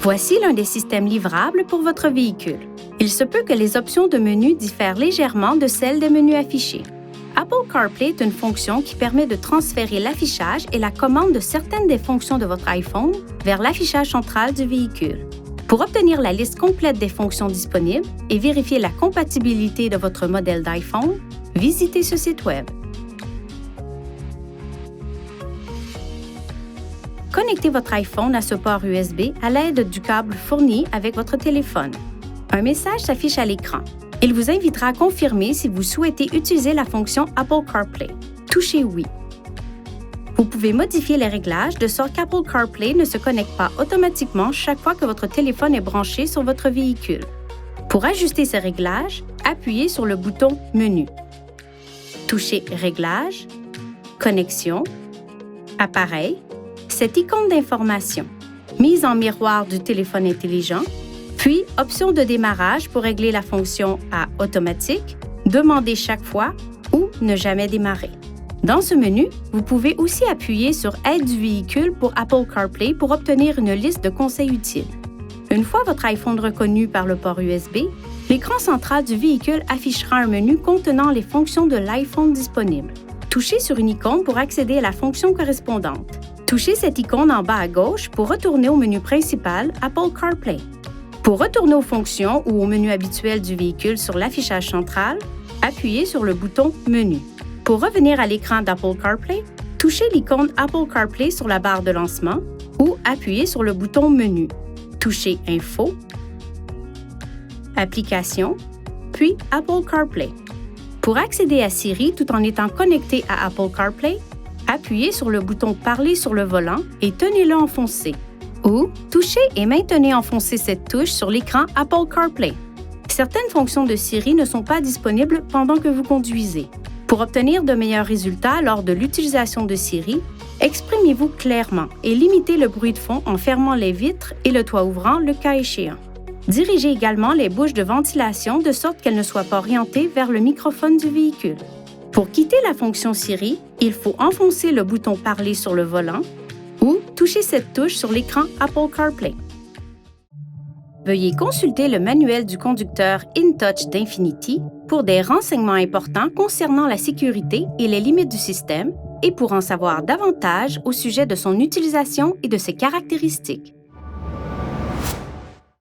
Voici l'un des systèmes livrables pour votre véhicule. Il se peut que les options de menu diffèrent légèrement de celles des menus affichés. Apple CarPlay est une fonction qui permet de transférer l'affichage et la commande de certaines des fonctions de votre iPhone vers l'affichage central du véhicule. Pour obtenir la liste complète des fonctions disponibles et vérifier la compatibilité de votre modèle d'iPhone, visitez ce site Web. Connectez votre iPhone à ce port USB à l'aide du câble fourni avec votre téléphone. Un message s'affiche à l'écran. Il vous invitera à confirmer si vous souhaitez utiliser la fonction Apple CarPlay. Touchez Oui. Vous pouvez modifier les réglages de sorte qu'Apple CarPlay ne se connecte pas automatiquement chaque fois que votre téléphone est branché sur votre véhicule. Pour ajuster ces réglages, appuyez sur le bouton Menu. Touchez Réglages, Connexion, Appareil, cette icône d'information, mise en miroir du téléphone intelligent, puis option de démarrage pour régler la fonction à automatique, demander chaque fois ou ne jamais démarrer. Dans ce menu, vous pouvez aussi appuyer sur Aide du véhicule pour Apple CarPlay pour obtenir une liste de conseils utiles. Une fois votre iPhone reconnu par le port USB, l'écran central du véhicule affichera un menu contenant les fonctions de l'iPhone disponibles. Touchez sur une icône pour accéder à la fonction correspondante. Touchez cette icône en bas à gauche pour retourner au menu principal Apple CarPlay. Pour retourner aux fonctions ou au menu habituel du véhicule sur l'affichage central, appuyez sur le bouton Menu. Pour revenir à l'écran d'Apple CarPlay, touchez l'icône Apple CarPlay sur la barre de lancement ou appuyez sur le bouton Menu. Touchez Info, Applications, puis Apple CarPlay. Pour accéder à Siri tout en étant connecté à Apple CarPlay, appuyez sur le bouton Parler sur le volant et tenez-le enfoncé. Ou touchez et maintenez enfoncé cette touche sur l'écran Apple CarPlay. Certaines fonctions de Siri ne sont pas disponibles pendant que vous conduisez. Pour obtenir de meilleurs résultats lors de l'utilisation de Siri, exprimez-vous clairement et limitez le bruit de fond en fermant les vitres et le toit ouvrant le cas échéant. Dirigez également les bouches de ventilation de sorte qu'elles ne soient pas orientées vers le microphone du véhicule. Pour quitter la fonction Siri, il faut enfoncer le bouton Parler sur le volant ou toucher cette touche sur l'écran Apple CarPlay. Veuillez consulter le manuel du conducteur InTouch d'Infiniti pour des renseignements importants concernant la sécurité et les limites du système et pour en savoir davantage au sujet de son utilisation et de ses caractéristiques.